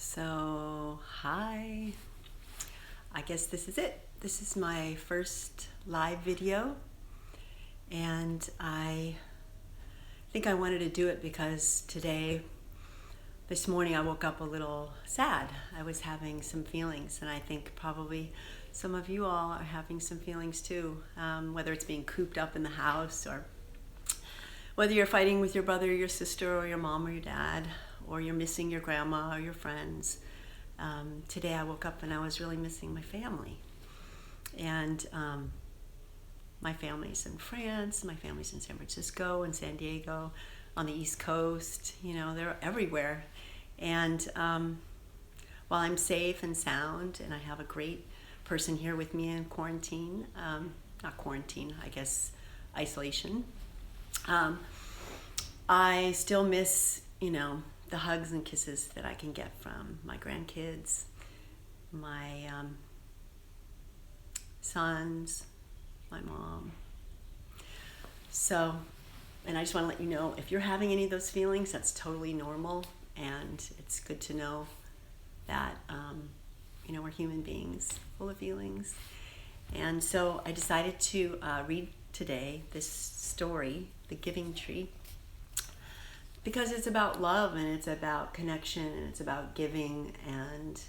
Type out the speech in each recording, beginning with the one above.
So, hi. I guess this is it. This is my first live video, and I think I wanted to do it because this morning I woke up a little sad. I was having some feelings, and I think probably some of you all are having some feelings too, whether it's being cooped up in the house, or whether you're fighting with your brother or your sister or your mom or your dad, or you're missing your grandma or your friends. Today I woke up and I was really missing my family. And my family's in France, my family's in San Francisco and San Diego, on the East Coast, they're everywhere. And while I'm safe and sound and I have a great person here with me in quarantine, not quarantine, I guess isolation, I still miss, the hugs and kisses that I can get from my grandkids, my sons, my mom. So, and I just want to let you know, if you're having any of those feelings, that's totally normal, and it's good to know that, we're human beings full of feelings. And so I decided to read today this story, The Giving Tree, because it's about love and it's about connection and it's about giving. And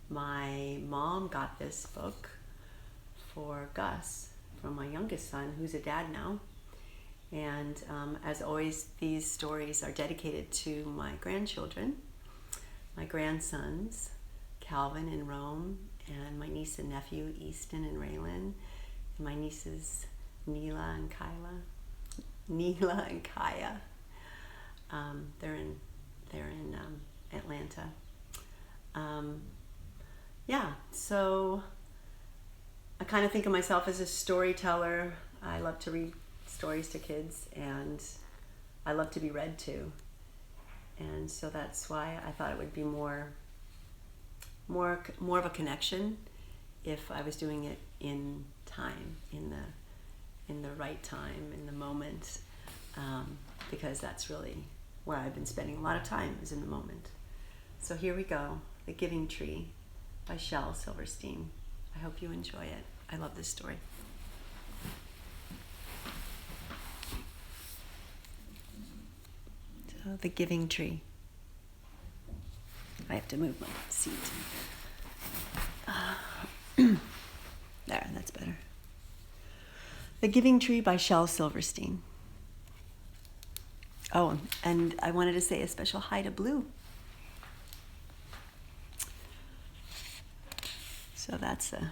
my mom got this book for Gus, from my youngest son, who's a dad now. And as always, these stories are dedicated to my grandchildren, my grandsons, Calvin and Rome, and my niece and nephew, Easton and Raylan, and my nieces, Neela and Kaya. They're in Atlanta. So I kind of think of myself as a storyteller. I love to read stories to kids, and I love to be read to. And so that's why I thought it would be more of a connection if I was doing it in time, in the right time, in the moment, because that's really where I've been spending a lot of time, is in the moment. So here we go, The Giving Tree by Shel Silverstein. I hope you enjoy it. I love this story. So, The Giving Tree. I have to move my seat. There, that's better. The Giving Tree by Shel Silverstein. Oh, and I wanted to say a special hi to Blue. So that's an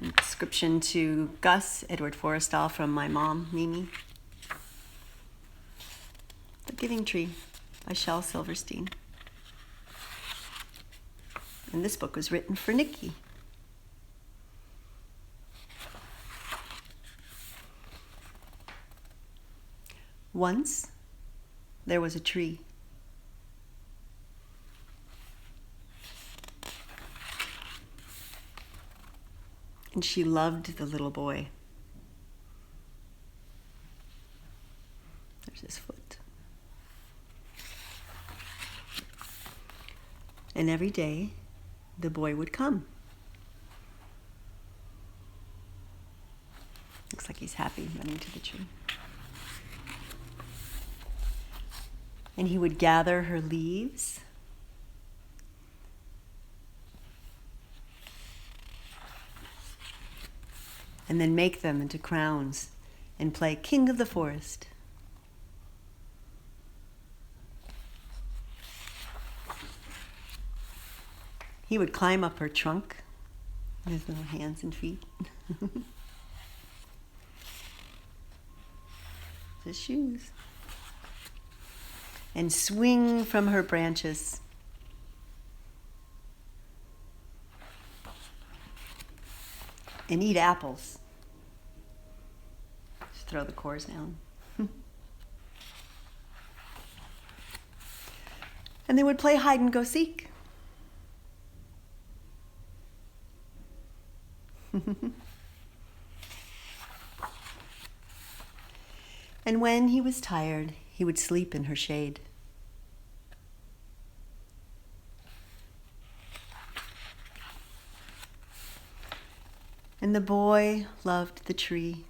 inscription to Gus Edward Forrestal from my mom, Mimi. The Giving Tree by Shel Silverstein. And this book was written for Nikki. Once, there was a tree. And she loved the little boy. There's his foot. And every day, the boy would come. Looks like he's happy running to the tree. And he would gather her leaves and then make them into crowns and play king of the forest. He would climb up her trunk with his little hands and feet. His shoes. And swing from her branches. And eat apples. Just throw the cores down. And they would play hide and go seek. And when he was tired, he would sleep in her shade. And the boy loved the tree.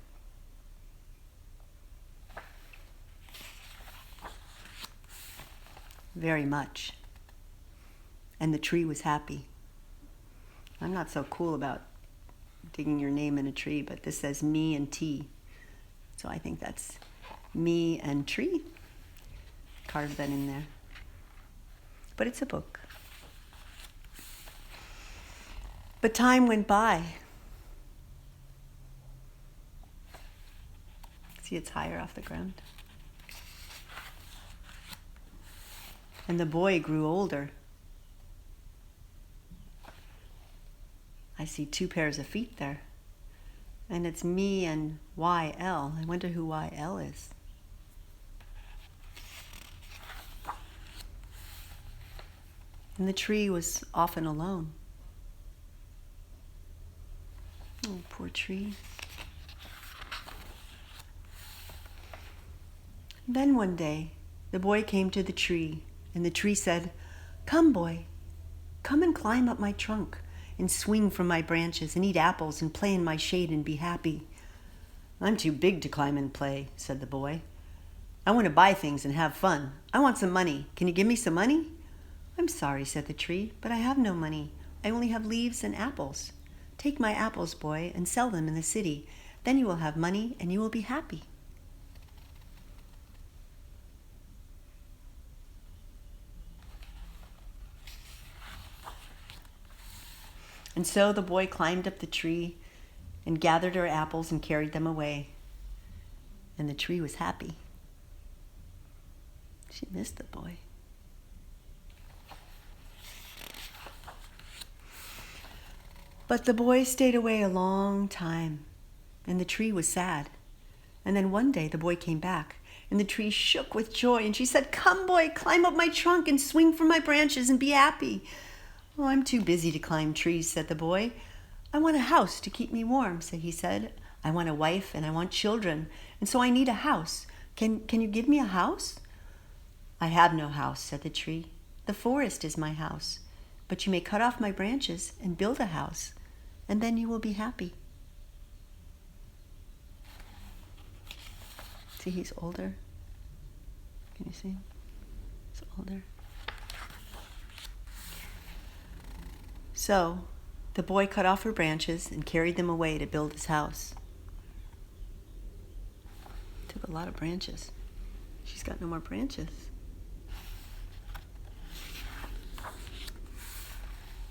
Very much. And the tree was happy. I'm not so cool about digging your name in a tree, but this says me and T. So I think that's me and tree. Carved that in there. But it's a book. But time went by. See, it's higher off the ground. And the boy grew older. I see 2 pairs of feet there. And it's me and YL. I wonder who YL is. And the tree was often alone. Oh, poor tree. Then one day, the boy came to the tree, and the tree said, "Come, boy, come and climb up my trunk and swing from my branches and eat apples and play in my shade and be happy." "I'm too big to climb and play," said the boy. "I want to buy things and have fun. I want some money. Can you give me some money?" "I'm sorry," said the tree, "but I have no money. I only have leaves and apples. Take my apples, boy, and sell them in the city. Then you will have money and you will be happy." And so the boy climbed up the tree and gathered her apples and carried them away. And the tree was happy. She missed the boy. But the boy stayed away a long time, and the tree was sad. And then one day the boy came back, and the tree shook with joy, and she said, "Come, boy, climb up my trunk and swing from my branches and be happy." "Oh, I'm too busy to climb trees," said the boy. "I want a house to keep me warm," he said. "I want a wife and I want children, and so I need a house. Can you give me a house?" "I have no house," said the tree. "The forest is my house. But you may cut off my branches and build a house, and then you will be happy." See, he's older. Can you see him? He's older. So, the boy cut off her branches and carried them away to build his house. Took a lot of branches. She's got no more branches.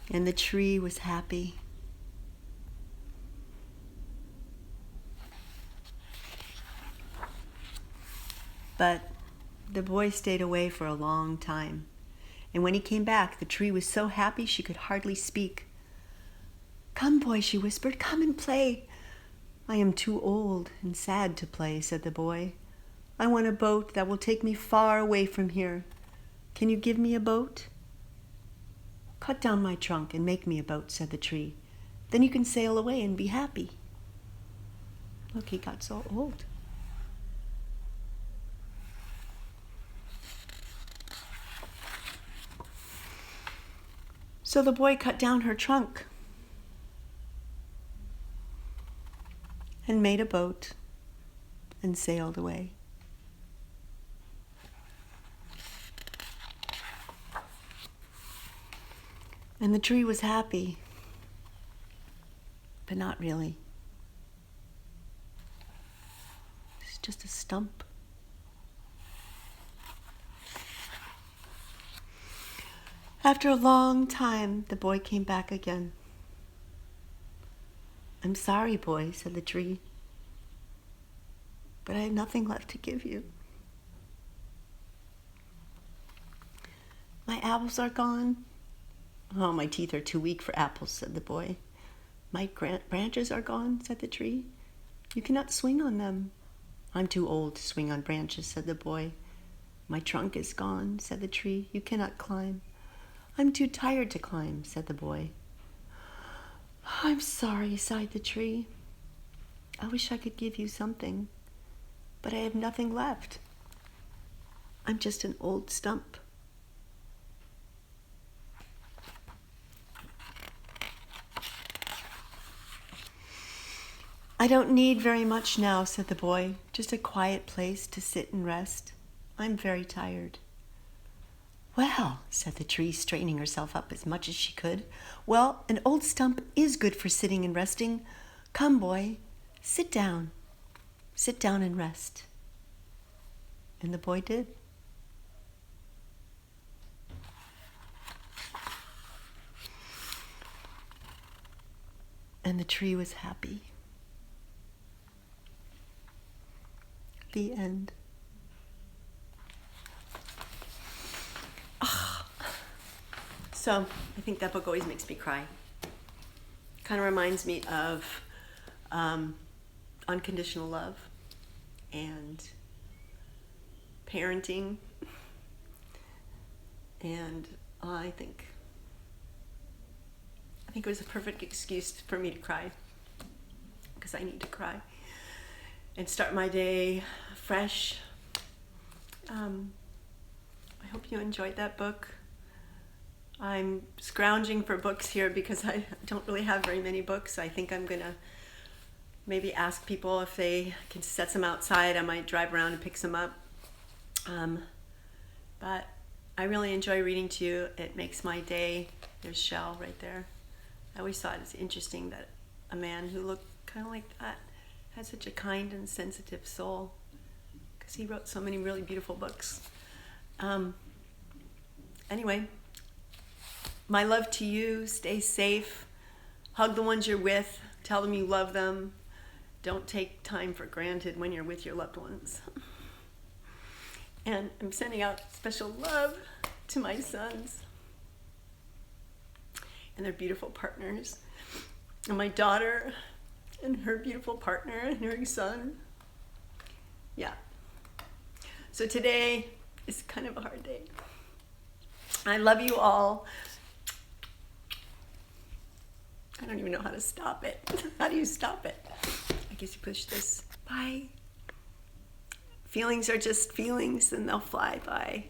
And the tree was happy. But the boy stayed away for a long time. And when he came back, the tree was so happy she could hardly speak. "Come, boy," she whispered, "come and play." "I am too old and sad to play," said the boy. "I want a boat that will take me far away from here. Can you give me a boat?" "Cut down my trunk and make me a boat," said the tree. "Then you can sail away and be happy." Look, he got so old. So the boy cut down her trunk and made a boat and sailed away. And the tree was happy, but not really. It's just a stump. After a long time, the boy came back again. "I'm sorry, boy," said the tree, "but I have nothing left to give you. My apples are gone." "Oh, my teeth are too weak for apples," said the boy. "My branches are gone," said the tree. "You cannot swing on them." "I'm too old to swing on branches," said the boy. "My trunk is gone," said the tree. "You cannot climb." "I'm too tired to climb," said the boy. "I'm sorry," sighed the tree. "I wish I could give you something, but I have nothing left. I'm just an old stump." "I don't need very much now," said the boy. "Just a quiet place to sit and rest. I'm very tired." "Well," said the tree, straightening herself up as much as she could, "well, an old stump is good for sitting and resting. Come, boy, sit down. Sit down and rest." And the boy did. And the tree was happy. The end. So I think that book always makes me cry. Kind of reminds me of unconditional love and parenting. And I think it was a perfect excuse for me to cry, because I need to cry and start my day fresh. I hope you enjoyed that book. I'm scrounging for books here because I don't really have very many books. I think I'm gonna maybe ask people if they can set some outside. I might drive around and pick some up. But I really enjoy reading to you. It makes my day. There's Shell right there. I always thought it's interesting that a man who looked kind of like that had such a kind and sensitive soul, because he wrote so many really beautiful books. Anyway, my love to you. Stay safe. Hug the ones you're with. Tell them you love them. Don't take time for granted when you're with your loved ones. And I'm sending out special love to my sons and their beautiful partners, and my daughter and her beautiful partner and her son. Yeah. So today is kind of a hard day. I love you all. I don't even know how to stop it. How do you stop it? I guess you push this. Bye. Feelings are just feelings, and they'll fly by.